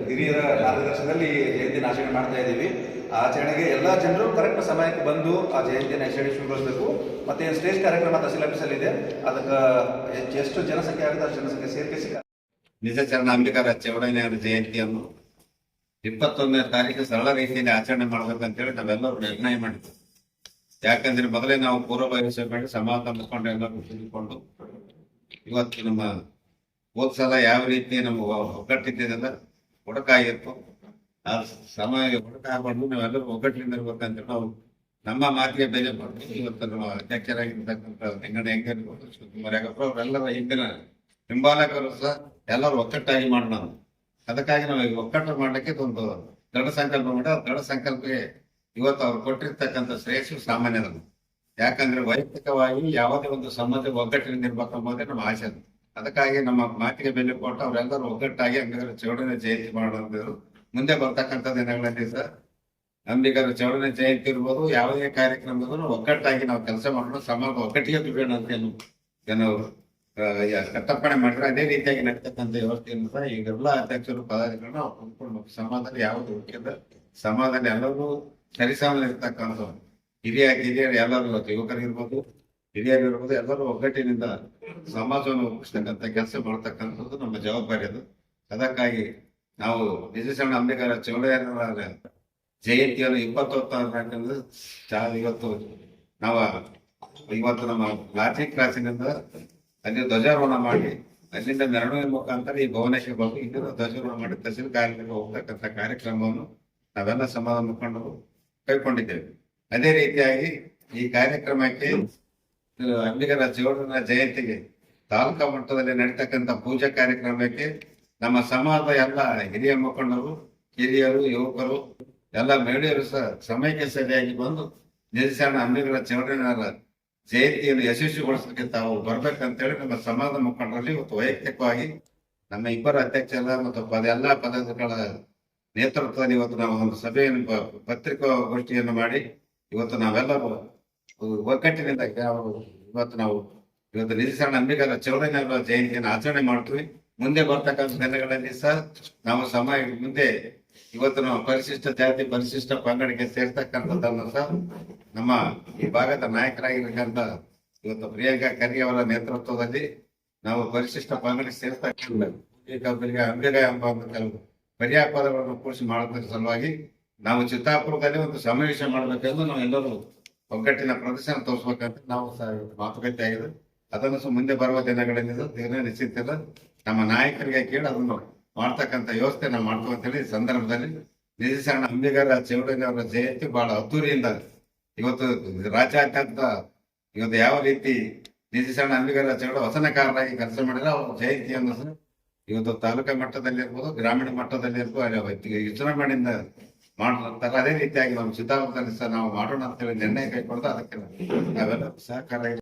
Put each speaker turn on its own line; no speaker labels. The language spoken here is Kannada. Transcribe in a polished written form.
ಹಿರಿಯರ ಮಾರ್ಗದರ್ಶನದಲ್ಲಿ ಜಯಂತಿನ ಆಚರಣೆ ಮಾಡ್ತಾ ಇದ್ದೀವಿ. ಆ ಆಚರಣೆಗೆ ಎಲ್ಲ ಜನರು ಕರೆಕ್ಟ್ ಸಮಯಕ್ಕೆ ಬಂದು ಆ ಜಯಂತಿನ ಯಶಸ್ವಿಗೊಳಿಸಬೇಕು. ಮತ್ತೆ ಏನು ಸ್ಟೇಜ್ ಕಾರ್ಯಕ್ರಮ ತಹಸೀಲ್ ಆಫೀಸಲ್ಲಿ ಇದೆ, ಅದಕ್ಕೆ ಎಷ್ಟು ಜನಸಂಖ್ಯೆ ಆಗುತ್ತೆ ಅಷ್ಟು ಜನಸಂಖ್ಯೆ ಸೇರ್ಕರಿಸಿ
ನಿಜ ಚರಣ ಅಂಬಿಕರ ಚೌಡಯ್ಯನವರ ಜಯಂತಿಯನ್ನು 21ನೇ ತಾರೀಕು ಸರಳ ರೀತಿಯಲ್ಲಿ ಆಚರಣೆ ಮಾಡಬೇಕಂತೇಳಿ ನಾವೆಲ್ಲರೂ ನಿರ್ಣಯ ಮಾಡಿದ್ವಿ. ಯಾಕಂದ್ರೆ ಮೊದಲೇ ನಾವು ಪೂರ್ವಭಾವಿ ಮಾಡಿ ಸಮಾಧಾನ ಮುಖಂಡು ಎಲ್ಲರೂ ತಿಳಿದುಕೊಂಡು ಇವತ್ತು ನಮ್ಮ ಹೋದ ಸಲ ಯಾವ ರೀತಿ ನಮ್ಮ ಒಗ್ಗಟ್ಟಿದ್ದ ಒಡಕಾಗಿತ್ತು, ಆ ಸಮಯ ಒಡಕಾಗ್ಬಾರ್ದು, ನಾವೆಲ್ಲರೂ ಒಗ್ಗಟ್ಟಿನಿಂದ ಇರ್ಬೇಕಂತ ನಾವು ನಮ್ಮ ಮಾತಿಗೆ ಬೆಲೆ ಕೊಟ್ಟು ಇವತ್ತು ನಮ್ಮ ಅಧ್ಯಕ್ಷರಾಗಿರ್ತಕ್ಕಂಥ ಹೆಂಗಣ್ಣ ಹೆಂಗಿರ್ಬೋದು, ಶಿವಕುಮಾರ್ ಯಾಗಪ್ಪ ಅವರೆಲ್ಲರ ಹಿಂದಿನ ಹಿಂಬಾಲಕರು ಸಹ ಎಲ್ಲರೂ ಒಕ್ಕಟ್ಟಾಗಿ ಮಾಡೋಣ. ಅದಕ್ಕಾಗಿ ನಾವು ಈಗ ಒಕ್ಕಟ್ಟು ಮಾಡ್ಲಿಕ್ಕೆ ಒಂದು ದೃಢ ಸಂಕಲ್ಪ ಮಾಡಿ ಆ ದೃಢ ಸಂಕಲ್ಪಕ್ಕೆ ಇವತ್ತು ಅವ್ರು ಕೊಟ್ಟಿರ್ತಕ್ಕಂಥ ಶ್ರೇಯಸ್ಸು ಸಾಮಾನ್ಯದಲ್ಲ. ಯಾಕಂದ್ರೆ ವೈಯಕ್ತಿಕವಾಗಿ ಯಾವುದೇ ಒಂದು ಸಮ್ಮತಿ ಒಗ್ಗಟ್ಟಿನಿಂದ ಇರ್ಬೇಕಂಬೋದೇ ನಮ್ಮ ಆಸೆ. ಅದಕ್ಕಾಗಿ ನಮ್ಮ ಮಾತಿಗೆ ಬೆಲೆ ಕೊಟ್ಟು ಅವರೆಲ್ಲರೂ ಒಗ್ಗಟ್ಟಾಗಿ ಅಂಬಿಗರ ಚೌಡಯ್ಯನ ಜಯಂತಿ ಮಾಡೋದು. ಮುಂದೆ ಬರ್ತಕ್ಕಂಥ ದಿನಗಳಲ್ಲಿ ಸಹ ಅಂಬಿಗರ ಚೌಡಯ್ಯನ ಜಯಂತಿ ಇರ್ಬೋದು, ಯಾವುದೇ ಕಾರ್ಯಕ್ರಮದಲ್ಲೂ ಒಗ್ಗಟ್ಟಾಗಿ ನಾವು ಕೆಲಸ ಮಾಡೋಣ, ಸಮಾಜ ಒಗ್ಗಟ್ಟಿಗೆ ದುಡಿಯೋಣ ಅಂತ ಏನು ಕಟ್ಟಪ್ಪಣೆ ಮಾಡಿದ್ರೆ ಅದೇ ರೀತಿಯಾಗಿ ನಡೀತಕ್ಕಂಥ ವ್ಯವಸ್ಥೆಯನ್ನು ಸಹ ಈಗೆಲ್ಲ ಅಧ್ಯಕ್ಷರು ಪದಾಧಿಕಾರಿಗಳು ನಾವು ಕೊಂಡ್ಕೊಂಡು ಸಮಾಜದಲ್ಲಿ ಯಾವುದು ಹುಡುಕಿದ ಸಮಾಜದಲ್ಲಿ ಎಲ್ಲರೂ ಸರಿಸಾಮಲ್ಲಿ ಇರ್ತಕ್ಕಂಥ ಹಿರಿಯರು ಎಲ್ಲರೂ ಯುವಕರಿರ್ಬೋದು, ಹಿರಿಯರಿರ್ಬೋದು, ಎಲ್ಲರೂ ಒಗ್ಗಟ್ಟಿನಿಂದ ಸಮಾಜವನ್ನು ರೂಪಿಸ್ತಕ್ಕಂಥ ಕೆಲಸ ಮಾಡ್ತಕ್ಕಂಥದ್ದು ನಮ್ಮ ಜವಾಬ್ದಾರಿ ಅದು. ಅದಕ್ಕಾಗಿ ನಾವು ನಿಜಶರಣ ಅಂಬಿಗರ ಚೌಡಯ್ಯನವರ ಜಯಂತಿಯನ್ನು 21 ಇವತ್ತು ನಾವು ಇವತ್ತು ನಮ್ಮ ಲಾಚಿ ಕ್ರಾಸಿನಿಂದ ಅಲ್ಲಿ ಧ್ವಜಾರೋಹಣ ಮಾಡಿ ಅಲ್ಲಿಂದ ಮೆರವಣಿಗೆ ಮುಖಾಂತರ ಈ ಭುವನೇಶ್ವರ ಬಂದು ಇಲ್ಲಿಂದ ಧ್ವಜಾರೋಹಣ ಮಾಡಿ ತಹಸೀಲ್ ಕಾರ್ಯಾಲಯಕ್ಕೆ ಹೋಗ್ತಕ್ಕಂಥ ಕಾರ್ಯಕ್ರಮವನ್ನು ನಾವೆಲ್ಲ ಸಮಾಜ ಮುಖಂಡರು ಕೈಗೊಂಡಿದ್ದೇವೆ. ಅದೇ ರೀತಿಯಾಗಿ ಈ ಕಾರ್ಯಕ್ರಮಕ್ಕೆ ಅಂಬಿಗರ ಚೌಡಯ್ಯನ ಜಯಂತಿಗೆ ತಾಲೂಕಾ ಮಟ್ಟದಲ್ಲಿ ನಡೀತಕ್ಕಂಥ ಪೂಜಾ ಕಾರ್ಯಕ್ರಮಕ್ಕೆ ನಮ್ಮ ಸಮಾಜದ ಎಲ್ಲ ಹಿರಿಯ ಮುಖಂಡರು, ಹಿರಿಯರು, ಯುವಕರು, ಎಲ್ಲ ಮಹಿಳೆಯರು ಸಹ ಸಮಯಕ್ಕೆ ಸರಿಯಾಗಿ ಬಂದು ನಿಜಶರಣ ಅಂಬಿಗರ ಚೌಡಯ್ಯನವರ ಜಯಂತಿಯನ್ನು ಯಶಸ್ವಿಗೊಳಿಸಲಿಕ್ಕೆ ತಾವು ಬರ್ಬೇಕಂತೇಳಿ ನಮ್ಮ ಸಮಾಜದ ಮುಖಂಡರಲ್ಲಿ ಇವತ್ತು ವೈಯಕ್ತಿಕವಾಗಿ ನಮ್ಮ ಇಬ್ಬರ ಅಧ್ಯಕ್ಷರ ಮತ್ತು ಎಲ್ಲಾ ಪದಾಧಿಕಾರಿಗಳ ನೇತೃತ್ವದಲ್ಲಿ ಇವತ್ತು ನಾವು ಒಂದು ಸಭೆಯನ್ನು ಪತ್ರಿಕಾಗೋಷ್ಠಿಯನ್ನು ಮಾಡಿ ಇವತ್ತು ನಾವೆಲ್ಲರೂ ಒಗ್ಗಟ್ಟಿನಿಂದ ಇವತ್ತು ನಿಜಶರಣ ಅಂಬಿಗರ ಚೌಡಯ್ಯನವರ ಜಯಂತಿಯನ್ನು ಆಚರಣೆ ಮಾಡ್ತೀವಿ. ಮುಂದೆ ಬರ್ತಕ್ಕಂಥ ದಿನಗಳಲ್ಲಿ ಸಹ ನಾವು ಸಮಯ ಮುಂದೆ ಇವತ್ತು ನಾವು ಪರಿಶಿಷ್ಟ ಜಾತಿ ಪರಿಶಿಷ್ಟ ಪಂಗಡಕ್ಕೆ ಸೇರ್ತಕ್ಕಂಥದ್ದನ್ನು ಸಹ ನಮ್ಮ ಈ ಭಾಗದ ನಾಯಕರಾಗಿರ್ತಕ್ಕಂಥ ಇವತ್ತು ಪ್ರಿಯಾಂಕಾ ಖರ್ಗೆ ಅವರ ನೇತೃತ್ವದಲ್ಲಿ ನಾವು ಪರಿಶಿಷ್ಟ ಪಂಗಡಕ್ಕೆ ಸೇರ್ತಕ್ಕಂಥ ಅಂಬಿಗ ಎಂಬ ಕೆಲವು ಪರ್ಯಾಯ ಪದಗಳನ್ನು ಕೂಡಿಸಿ ಮಾಡೋದ್ರ ಸಲುವಾಗಿ ನಾವು ಚಿತ್ತಾಪುರದಲ್ಲಿ ಒಂದು ಸಮಾವೇಶ ಮಾಡಬೇಕೆಂದು ನಾವೆಲ್ಲರೂ ಒಗ್ಗಟ್ಟಿನ ಪ್ರದರ್ಶನ ತೋರಿಸ್ಬೇಕಂತ ನಾವು ಸಹ ಮಾತುಕತೆ ಆಗಿದೆ. ಅದನ್ನು ಸಹ ಮುಂದೆ ಬರುವ ದಿನಗಳಲ್ಲಿ ನಿಶ್ಚಿತ ನಮ್ಮ ನಾಯಕರಿಗೆ ಕೇಳಿ ಅದನ್ನು ಮಾಡ್ತಕ್ಕಂಥ ವ್ಯವಸ್ಥೆ ನಾವು ಮಾಡ್ತೀವಿ ಅಂತೇಳಿ ಸಂದರ್ಭದಲ್ಲಿ ನಿಜಶರಣ ಅಂಬಿಗರ ಚೌಡಯ್ಯನವರ ಜಯಂತಿ ಬಹಳ ಅದ್ದೂರಿಯಿಂದ ಇವತ್ತು ರಾಜ್ಯಾದ್ಯಂತ ಇವತ್ತು ಯಾವ ರೀತಿ ನಿಜಶರಣ ಅಂಬಿಗರ ಚೌಡಯ್ಯ ವಸನಕಾರರಾಗಿ ಕೆಲಸ ಮಾಡಿದ್ರೆ ಅವರ ಜಯಂತಿಯನ್ನು ಸಹ ಇವತ್ತು ತಾಲೂಕಾ ಮಟ್ಟದಲ್ಲಿ ಇರ್ಬೋದು, ಗ್ರಾಮೀಣ ಮಟ್ಟದಲ್ಲಿ ಇರ್ಬೋದು, ವಿಜೃಂಭಣೆಯಿಂದ ಮಾಡ್ತಾರೆ. ಅದೇ ರೀತಿಯಾಗಿ ನಮ್ಮ ಚಿತ್ತಾಪುರದಲ್ಲಿ ಸಹ ನಾವು ಮಾಡೋಣ ಅಂತೇಳಿ ನಿರ್ಣಯ ಕೈಗೊಂಡು ಅದಕ್ಕೆ ನಾವೆಲ್ಲ ಸಹಕಾರ